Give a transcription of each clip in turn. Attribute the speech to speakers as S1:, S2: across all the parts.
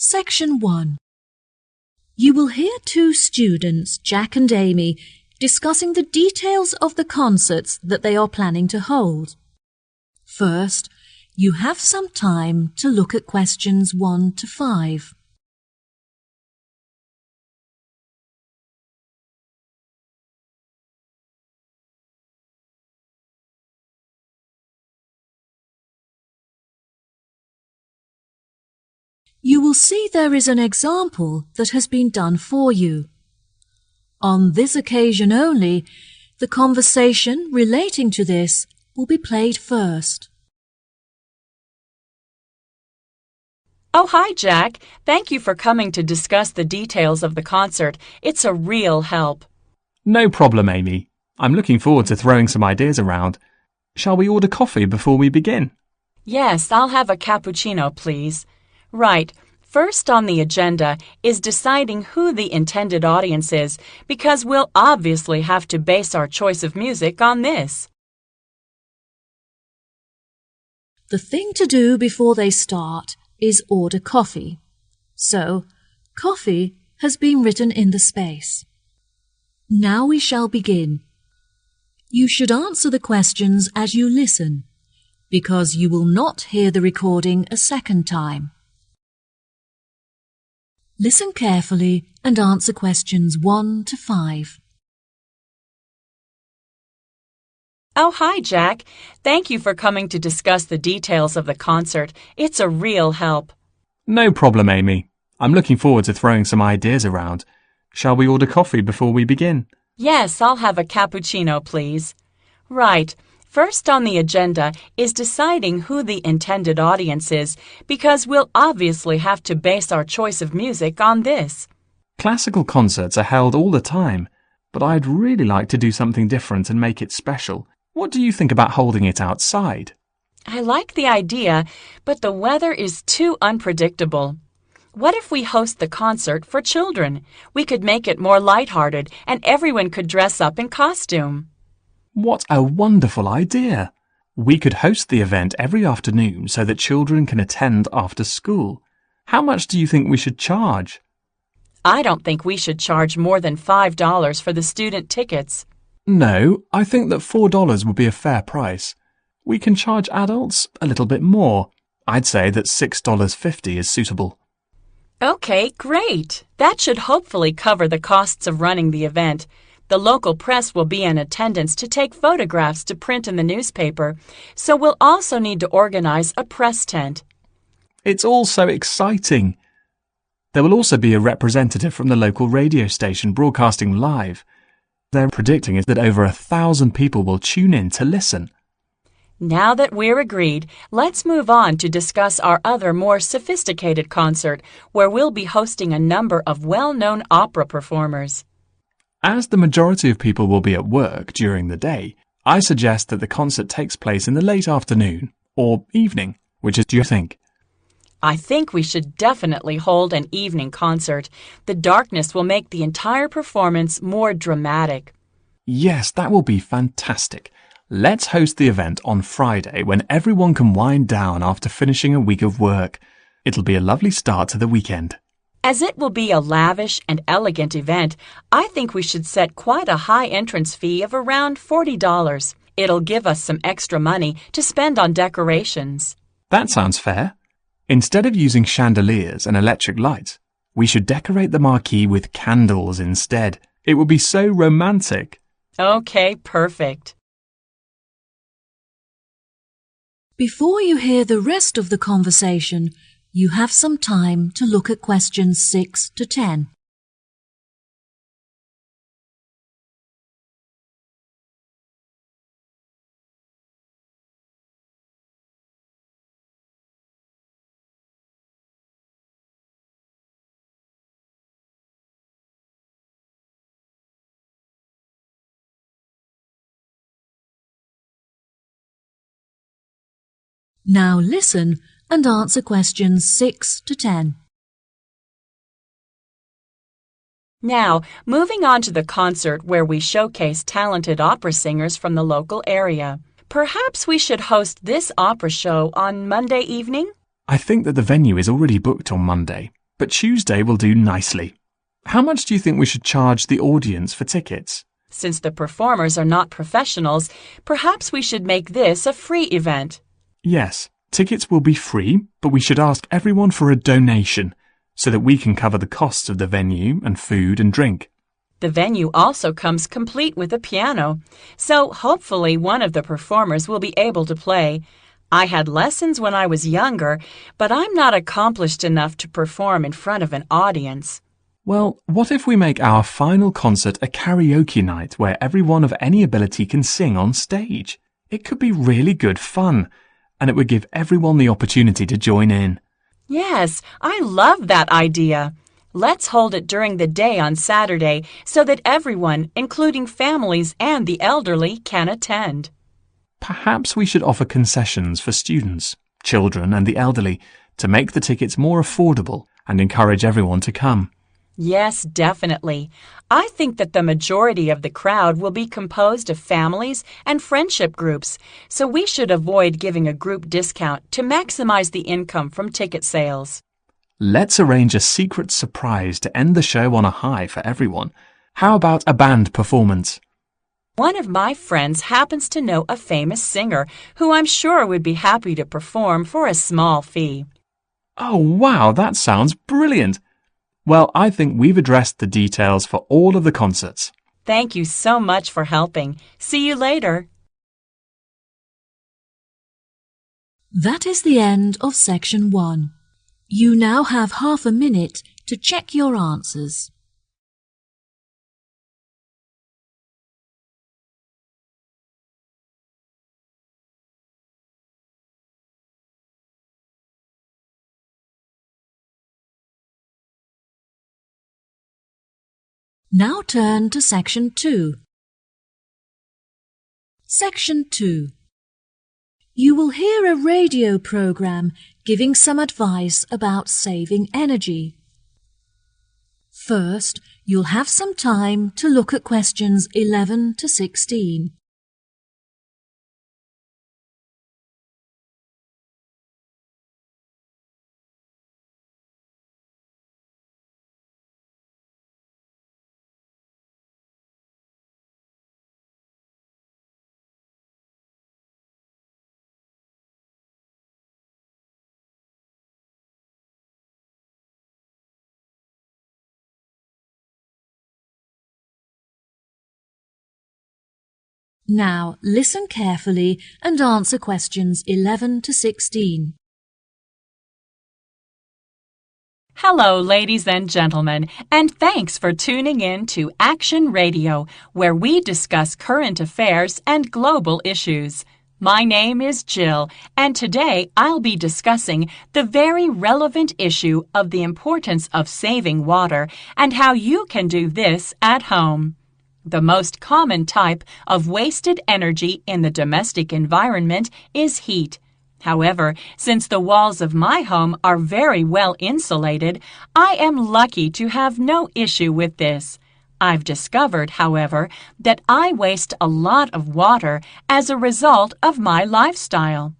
S1: Section 1. You will hear two students, Jack and Amy, discussing the details of the concerts that they are planning to hold. First, you have some time to look at questions 1 to 5. You will see there is an example that has been done for you. On this occasion only, the conversation relating to this will be played first.
S2: Oh, hi, Jack. Thank you for coming to discuss the details of the concert. It's a real help.
S3: No problem, Amy. I'm looking forward to throwing some ideas around. Shall we order coffee before we begin?
S2: Yes, I'll have a cappuccino, please. Right. First on the agenda is deciding who the intended audience is, because we'll obviously have to base our choice of music on this.
S1: The thing to do before they start is order coffee. So, coffee has been written in the space. Now we shall begin. You should answer the questions as you listen, because you will not hear the recording a second time. Listen carefully and answer questions 1 to 5.
S2: Oh, hi, Jack. Thank you for coming to discuss the details of the concert. It's a real help.
S3: No problem, Amy. I'm looking forward to throwing some ideas around. Shall we order coffee before we begin?
S2: Yes, I'll have a cappuccino, please. Right. First on the agenda is deciding who the intended audience is, because we'll obviously have to base our choice of music on this.
S3: Classical concerts are held all the time, but I'd really like to do something different and make it special. What do you think about holding it outside?
S2: I like the idea, but the weather is too unpredictable. What if we host the concert for children? We could make it more lighthearted and everyone could dress up in costume.
S3: What a wonderful idea! We could host the event every afternoon so that children can attend after school. How much do you think we should charge?
S2: I don't think we should charge more than $5 for the student tickets.
S3: No, I think that $4 would be a fair price. We can charge adults a little bit more. I'd say that $6.50 is suitable.
S2: Okay, great. That should hopefully cover the costs of running the event. The local press will be in attendance to take photographs to print in the newspaper, so we'll also need to organize a press tent.
S3: It's all so exciting. There will also be a representative from the local radio station broadcasting live. They're predicting that over 1,000 people will tune in to listen.
S2: Now that we're agreed, let's move on to discuss our other more sophisticated concert, where we'll be hosting a number of well-known opera performers.
S3: As the majority of people will be at work during the day, I suggest that the concert takes place in the late afternoon or evening. Which do you think?
S2: I think we should definitely hold an evening concert. The darkness will make the entire performance more dramatic.
S3: Yes, that will be fantastic. Let's host the event on Friday when everyone can wind down after finishing a week of work. It'll be a lovely start to the weekend.
S2: As it will be a lavish and elegant event, I think we should set quite a high entrance fee of around $40. It'll give us some extra money to spend on decorations.
S3: That sounds fair. Instead of using chandeliers and electric lights, we should decorate the marquee with candles instead. It would be so romantic.
S2: Okay, perfect.
S1: Before you hear the rest of the conversation, you have some time to look at questions 6 to 10. Now listen and answer questions 6 to 10.
S2: Now, moving on to the concert where we showcase talented opera singers from the local area. Perhaps we should host this opera show on Monday evening?
S3: I think that the venue is already booked on Monday, but Tuesday will do nicely. How much do you think we should charge the audience for tickets?
S2: Since the performers are not professionals, perhaps we should make this a free event.
S3: Yes, tickets will be free, but we should ask everyone for a donation so that we can cover the costs of the venue and food and drink.
S2: The venue also comes complete with a piano, so hopefully one of the performers will be able to play. I had lessons when I was younger, but I'm not accomplished enough to perform in front of an audience.
S3: Well, what if we make our final concert a karaoke night where everyone of any ability can sing on stage? It could be really good fun, and it would give everyone the opportunity to join in.
S2: Yes, I love that idea. Let's hold it during the day on Saturday so that everyone, including families and the elderly, can attend.
S3: Perhaps we should offer concessions for students, children and the elderly to make the tickets more affordable and encourage everyone to come.
S2: Yes, definitely. I think that the majority of the crowd will be composed of families and friendship groups, so we should avoid giving a group discount to maximize the income from ticket sales.
S3: Let's arrange a secret surprise to end the show on a high for everyone. How about a band performance?
S2: One of my friends happens to know a famous singer who I'm sure would be happy to perform for a small fee.
S3: Oh, wow, that sounds brilliant! Well, I think we've addressed the details for all of the concerts.
S2: Thank you so much for helping. See you later.
S1: That is the end of section 1. You now have half a minute to check your answers. Now turn to section 2. Section 2. You will hear a radio program giving some advice about saving energy. First, you'll have some time to look at questions 11 to 16. Now, listen carefully and answer questions 11 to 16.
S2: Hello, ladies and gentlemen, and thanks for tuning in to Action Radio, where we discuss current affairs and global issues. My name is Jill, and today I'll be discussing the very relevant issue of the importance of saving water and how you can do this at home. The most common type of wasted energy in the domestic environment is heat. However, since the walls of my home are very well insulated, I am lucky to have no issue with this. I've discovered, however, that I waste a lot of water as a result of my lifestyle.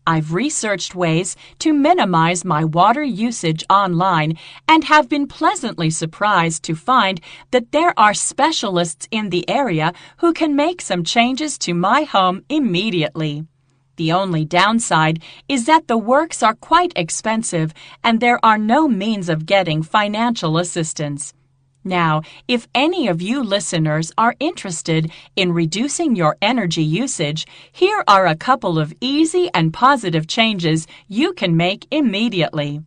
S2: I've researched ways to minimize my water usage online and have been pleasantly surprised to find that there are specialists in the area who can make some changes to my home immediately. The only downside is that the works are quite expensive and there are no means of getting financial assistance. Now, if any of you listeners are interested in reducing your energy usage, here are a couple of easy and positive changes you can make immediately.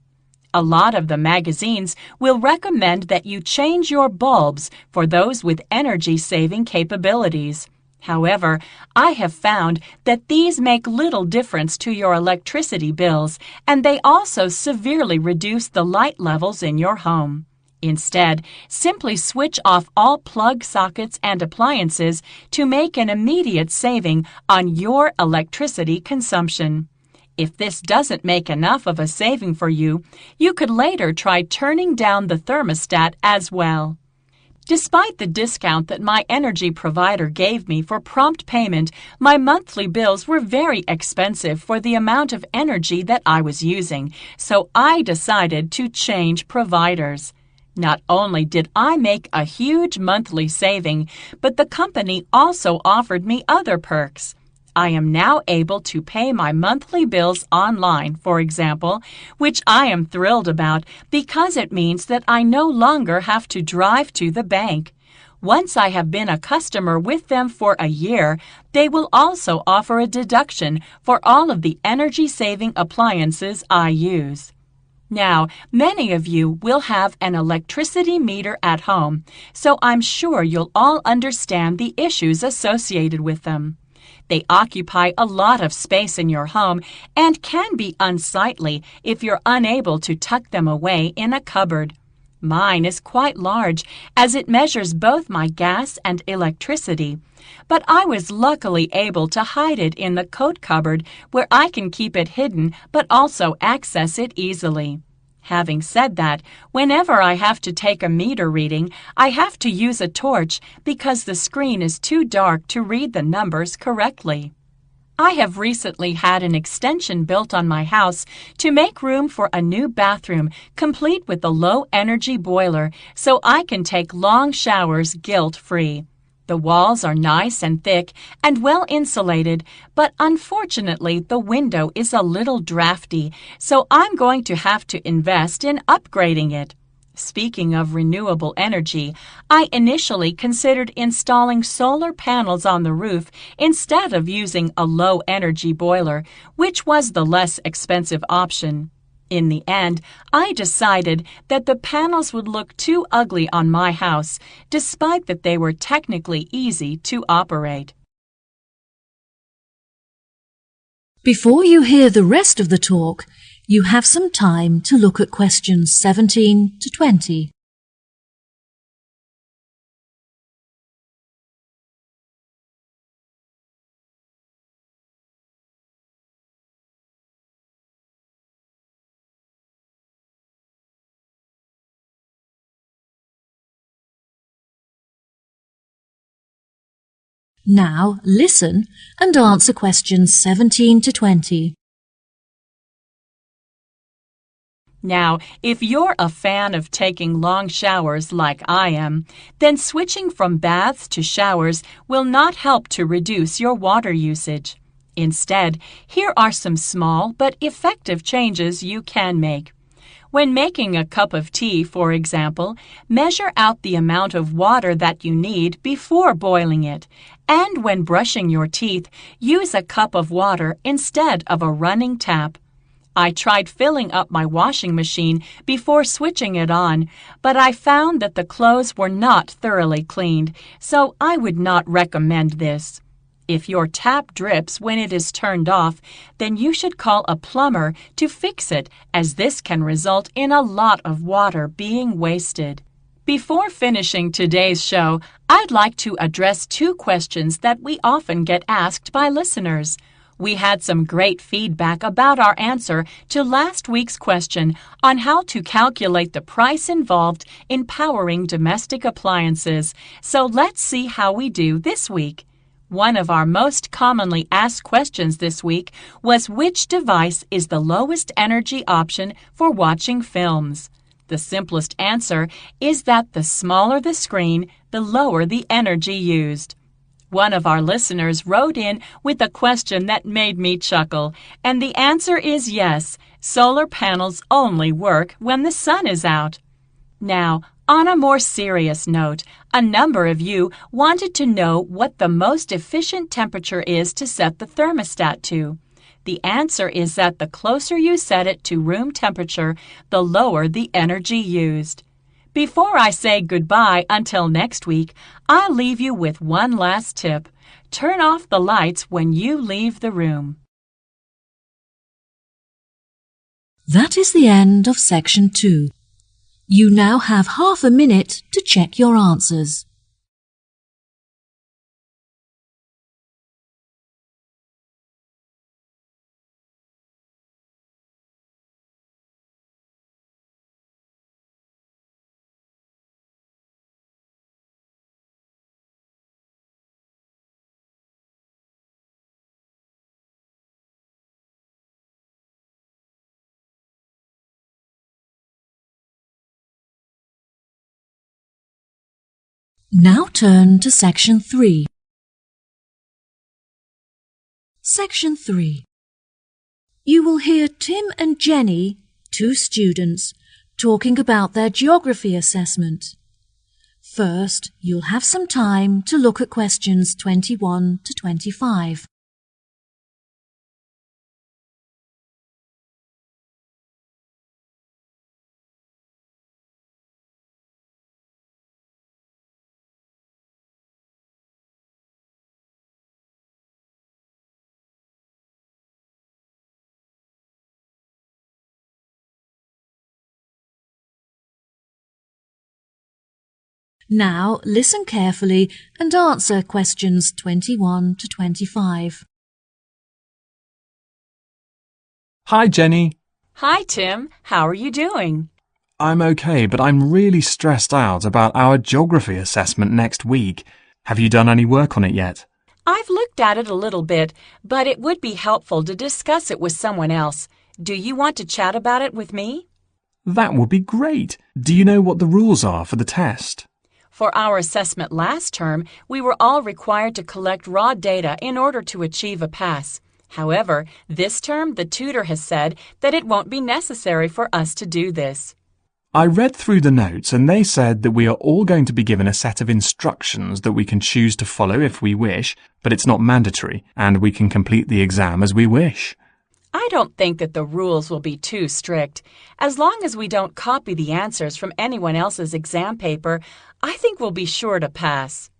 S2: A lot of the magazines will recommend that you change your bulbs for those with energy-saving capabilities. However, I have found that these make little difference to your electricity bills, and they also severely reduce the light levels in your home. Instead, simply switch off all plug sockets and appliances to make an immediate saving on your electricity consumption. If this doesn't make enough of a saving for you, you could later try turning down the thermostat as well. Despite the discount that my energy provider gave me for prompt payment, my monthly bills were very expensive for the amount of energy that I was using, so I decided to change providers. Not only did I make a huge monthly saving, but the company also offered me other perks. I am now able to pay my monthly bills online, for example, which I am thrilled about because it means that I no longer have to drive to the bank. Once I have been a customer with them for a year, they will also offer a deduction for all of the energy-saving appliances I use. Now, many of you will have an electricity meter at home, so I'm sure you'll all understand the issues associated with them. They occupy a lot of space in your home and can be unsightly if you're unable to tuck them away in a cupboard. Mine is quite large as it measures both my gas and electricity, but I was luckily able to hide it in the coat cupboard where I can keep it hidden but also access it easily. Having said that, whenever I have to take a meter reading, I have to use a torch because the screen is too dark to read the numbers correctly. I have recently had an extension built on my house to make room for a new bathroom complete with a low-energy boiler so I can take long showers guilt-free. The walls are nice and thick and well insulated, but unfortunately the window is a little drafty, so I'm going to have to invest in upgrading it. Speaking of renewable energy, I initially considered installing solar panels on the roof instead of using a low-energy boiler, which was the less expensive option. In the end, I decided that the panels would look too ugly on my house, despite that they were technically easy to operate.
S1: Before you hear the rest of the talk, you have some time to look at questions 17 to 20. Now listen and answer questions 17 to 20.
S2: Now, if you're a fan of taking long showers like I am, then switching from baths to showers will not help to reduce your water usage. Instead, here are some small but effective changes you can make. When making a cup of tea, for example, measure out the amount of water that you need before boiling it. And when brushing your teeth, use a cup of water instead of a running tap. I tried filling up my washing machine before switching it on, but I found that the clothes were not thoroughly cleaned, so I would not recommend this. If your tap drips when it is turned off, then you should call a plumber to fix it, as this can result in a lot of water being wasted. Before finishing today's show, I'd like to address two questions that we often get asked by listeners. We had some great feedback about our answer to last week's question on how to calculate the price involved in powering domestic appliances, so let's see how we do this week. One of our most commonly asked questions this week was which device is the lowest energy option for watching films. The simplest answer is that the smaller the screen, the lower the energy used. One of our listeners wrote in with a question that made me chuckle, and the answer is yes, solar panels only work when the sun is out. Now, on a more serious note, a number of you wanted to know what the most efficient temperature is to set the thermostat to. The answer is that the closer you set it to room temperature, the lower the energy used. Before I say goodbye until next week, I'll leave you with one last tip. Turn off the lights when you leave the room.
S1: That is the end of section 2. You now have half a minute to check your answers. Now turn to Section 3. Section 3. You will hear Tim and Jenny, two students, talking about their geography assessment. First, you'll have some time to look at questions 21 to 25. Now listen carefully and answer questions 21 to 25.
S3: Hi, Jenny.
S2: Hi, Tim. How are you doing?
S3: I'm okay, but I'm really stressed out about our geography assessment next week. Have you done any work on it yet?
S2: I've looked at it a little bit, but it would be helpful to discuss it with someone else. Do you want to chat about it with me?
S3: That would be great. Do you know what the rules are for the test?
S2: For our assessment last term, we were all required to collect raw data in order to achieve a pass. However, this term the tutor has said that it won't be necessary for us to do this.
S3: I read through the notes and they said that we are all going to be given a set of instructions that we can choose to follow if we wish, but it's not mandatory and we can complete the exam as we wish.
S2: I don't think that the rules will be too strict. As long as we don't copy the answers from anyone else's exam paper, I think we'll be sure to pass.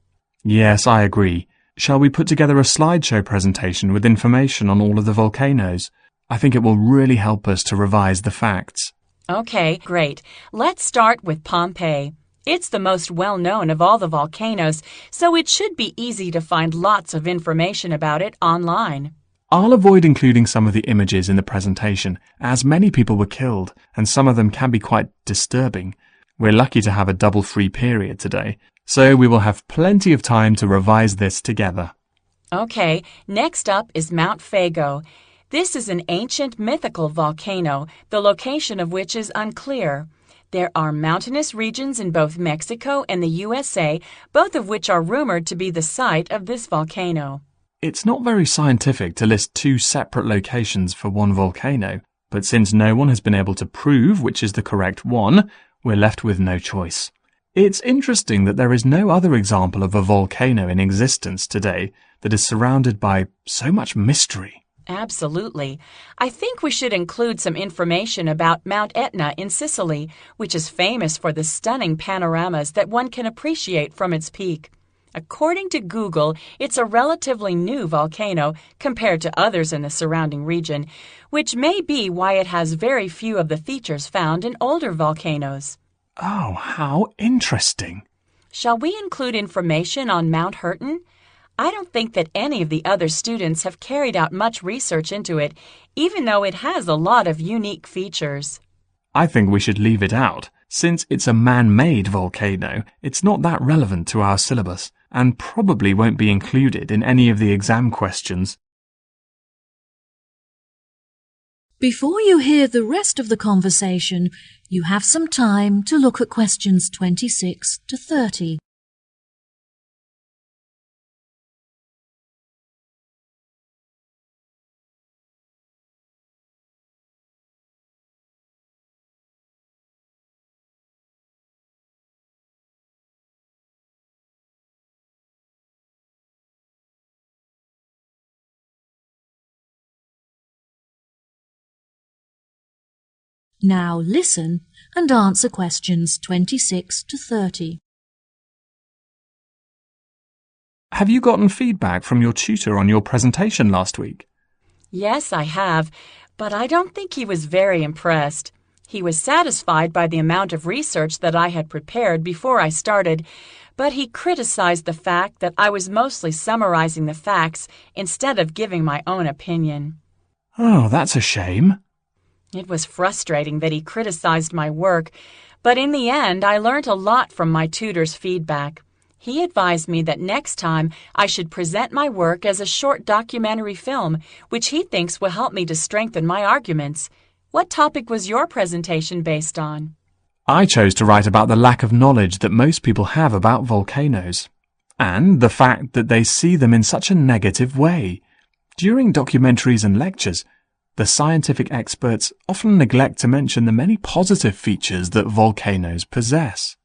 S3: Yes, I agree. Shall we put together a slideshow presentation with information on all of the volcanoes? I think it will really help us to revise the facts.
S2: Okay, great. Let's start with Pompeii. It's the most well-known of all the volcanoes, so it should be easy to find lots of information about it online.
S3: I'll avoid including some of the images in the presentation, as many people were killed, and some of them can be quite disturbing. We're lucky to have a double free period today, so we will have plenty of time to revise this together.
S2: Okay, next up is Mount Fago. This is an ancient mythical volcano, the location of which is unclear. There are mountainous regions in both Mexico and the USA, both of which are rumored to be the site of this volcano.
S3: It's not very scientific to list two separate locations for one volcano, but since no one has been able to prove which is the correct one, we're left with no choice. It's interesting that there is no other example of a volcano in existence today that is surrounded by so much mystery.
S2: Absolutely. I think we should include some information about Mount Etna in Sicily, which is famous for the stunning panoramas that one can appreciate from its peak. According to Google, it's a relatively new volcano compared to others in the surrounding region, which may be why it has very few of the features found in older volcanoes.
S3: Oh, how interesting.
S2: Shall we include information on Mount Hurton? I don't think that any of the other students have carried out much research into it, even though it has a lot of unique features.
S3: I think we should leave it out. Since it's a man-made volcano, it's not that relevant to our syllabus, and probably won't be included in any of the exam questions.
S1: Before you hear the rest of the conversation, you have some time to look at questions 26 to 30. Now listen and answer questions 26 to 30.
S3: Have you gotten feedback from your tutor on your presentation last week?
S2: Yes, I have, but I don't think he was very impressed. He was satisfied by the amount of research that I had prepared before I started, but he criticized the fact that I was mostly summarizing the facts instead of giving my own opinion.
S3: Oh, that's a shame.
S2: It was frustrating that he criticized my work, but in the end I learned a lot from my tutor's feedback. He advised me that next time I should present my work as a short documentary film, which he thinks will help me to strengthen my arguments. What topic was your presentation based on?
S3: I chose to write about the lack of knowledge that most people have about volcanoes, and the fact that they see them in such a negative way. During documentaries and lectures, the scientific experts often neglect to mention the many positive features that volcanoes possess.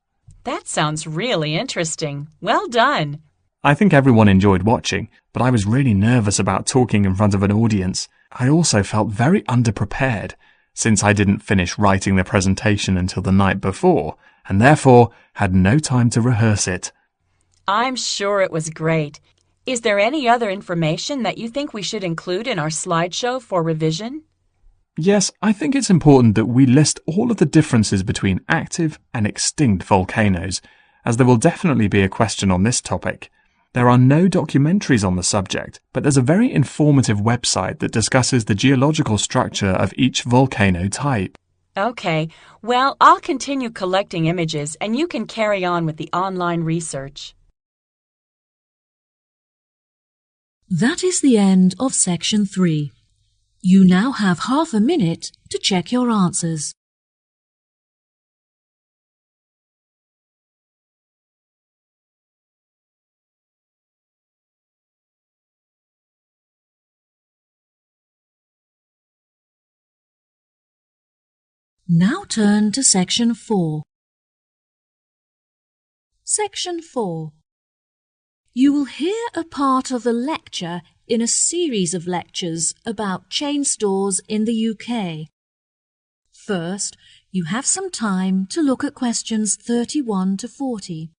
S2: That sounds really interesting. Well done.
S3: I think everyone enjoyed watching, but I was really nervous about talking in front of an audience. I also felt very underprepared, since I didn't finish writing the presentation until the night before, and therefore had no time to rehearse it.
S2: I'm sure it was great. Is there any other information that you think we should include in our slideshow for revision?
S3: Yes, I think it's important that we list all of the differences between active and extinct volcanoes, as there will definitely be a question on this topic. There are no documentaries on the subject, but there's a very informative website that discusses the geological structure of each volcano type.
S2: Okay, well, I'll continue collecting images and you can carry on with the online research.
S1: That is the end of section 3. You now have half a minute to check your answers. Now turn to section 4. Section 4. You will hear a part of the lecture in a series of lectures about chain stores in the UK. First, you have some time to look at questions 31 to 40.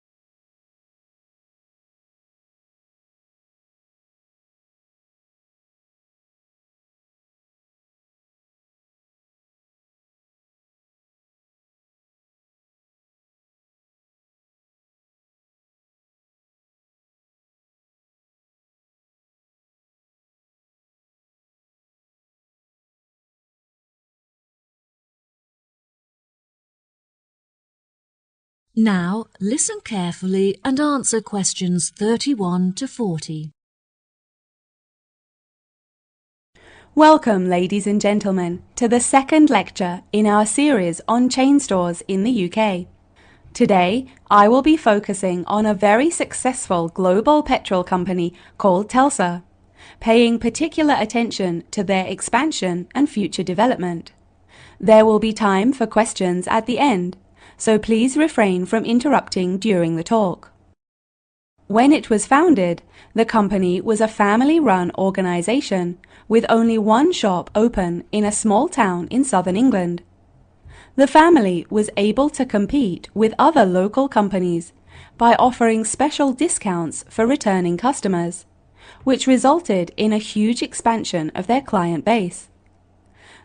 S1: Now, listen carefully and answer questions 31 to 40.
S4: Welcome, ladies and gentlemen, to the second lecture in our series on chain stores in the UK. Today, I will be focusing on a very successful global petrol company called Telstra, paying particular attention to their expansion and future development. There will be time for questions at the end, so please refrain from interrupting during the talk. When it was founded, the company was a family-run organisation with only one shop open in a small town in southern England. The family was able to compete with other local companies by offering special discounts for returning customers, which resulted in a huge expansion of their client base.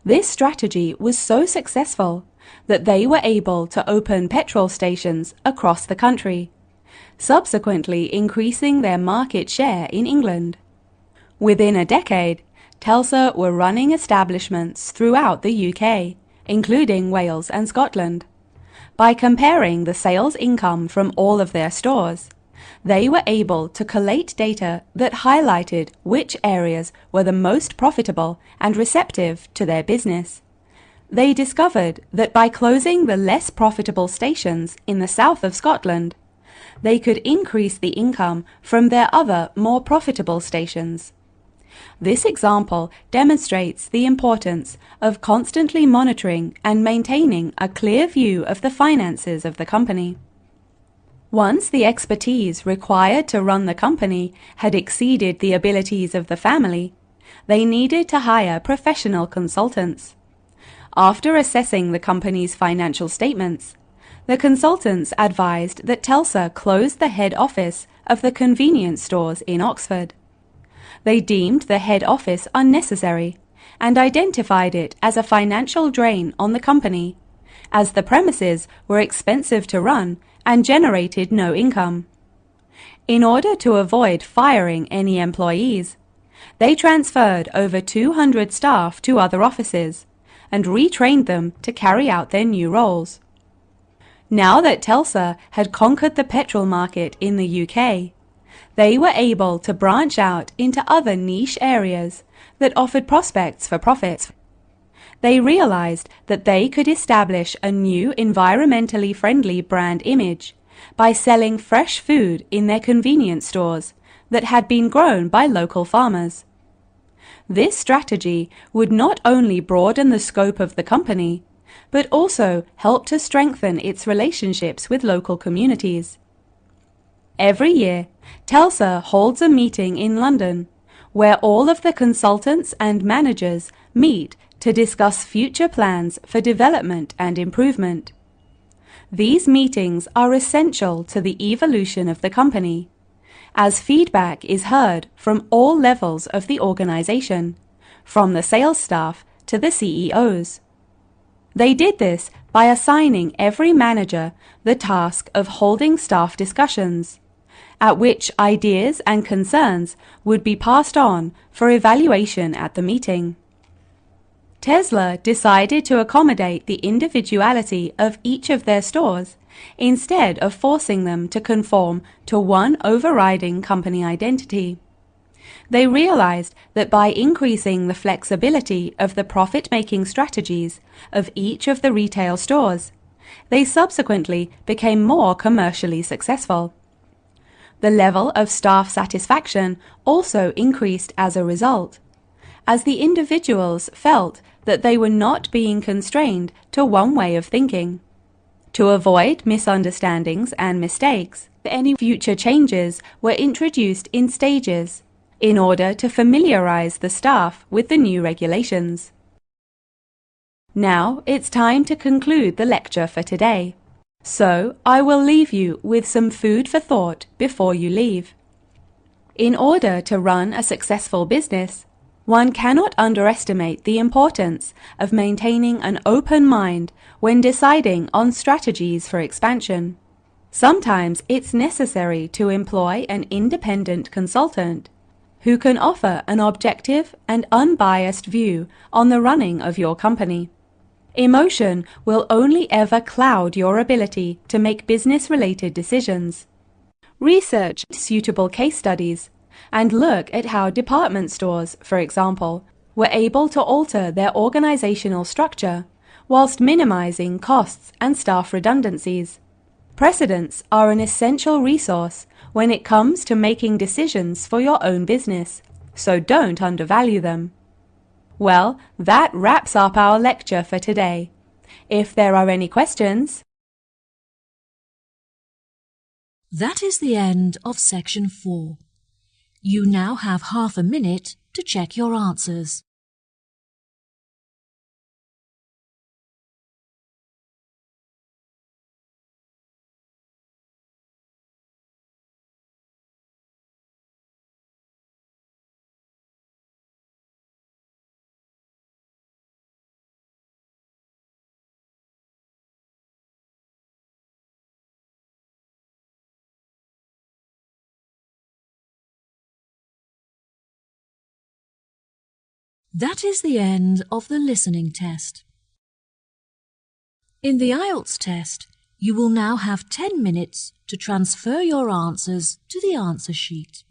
S4: This strategy was so successful that they were able to open petrol stations across the country, subsequently increasing their market share in England. Within a decade, Telstra were running establishments throughout the UK, including Wales and Scotland. By comparing the sales income from all of their stores, they were able to collate data that highlighted which areas were the most profitable and receptive to their business. They discovered that by closing the less profitable stations in the south of Scotland, they could increase the income from their other more profitable stations. This example demonstrates the importance of constantly monitoring and maintaining a clear view of the finances of the company. Once the expertise required to run the company had exceeded the abilities of the family, they needed to hire professional consultants. After assessing the company's financial statements, the consultants advised that Telstra close the head office of the convenience stores in Oxford. They deemed the head office unnecessary and identified it as a financial drain on the company, as the premises were expensive to run and generated no income. In order to avoid firing any employees, they transferred over 200 staff to other offices and retrained them to carry out their new roles. Now that Telstra had conquered the petrol market in the UK, they were able to branch out into other niche areas that offered prospects for profits. They realized that they could establish a new environmentally friendly brand image by selling fresh food in their convenience stores that had been grown by local farmers. This strategy would not only broaden the scope of the company, but also help to strengthen its relationships with local communities. Every year, TELSA holds a meeting in London where all of the consultants and managers meet to discuss future plans for development and improvement. These meetings are essential to the evolution of the company, as feedback is heard from all levels of the organization, from the sales staff to the CEOs. They did this by assigning every manager the task of holding staff discussions, at which ideas and concerns would be passed on for evaluation at the meeting. Tesla decided to accommodate the individuality of each of their stores instead of forcing them to conform to one overriding company identity. They realized that by increasing the flexibility of the profit-making strategies of each of the retail stores, they subsequently became more commercially successful. The level of staff satisfaction also increased as a result, as the individuals felt that they were not being constrained to one way of thinking. To avoid misunderstandings and mistakes, any future changes were introduced in stages in order to familiarize the staff with the new regulations. Now it's time to conclude the lecture for today. So I will leave you with some food for thought before you leave. In order to run a successful business, one cannot underestimate the importance of maintaining an open mind when deciding on strategies for expansion. Sometimes it's necessary to employ an independent consultant who can offer an objective and unbiased view on the running of your company. Emotion will only ever cloud your ability to make business-related decisions. Research suitable case studies and look at how department stores, for example, were able to alter their organizational structure whilst minimizing costs and staff redundancies. Precedents are an essential resource when it comes to making decisions for your own business, so don't undervalue them. Well, that wraps up our lecture for today. If there are any questions,
S1: that is the end of section 4. You now have half a minute to check your answers. That is the end of the listening test. In the IELTS test, you will now have 10 minutes to transfer your answers to the answer sheet.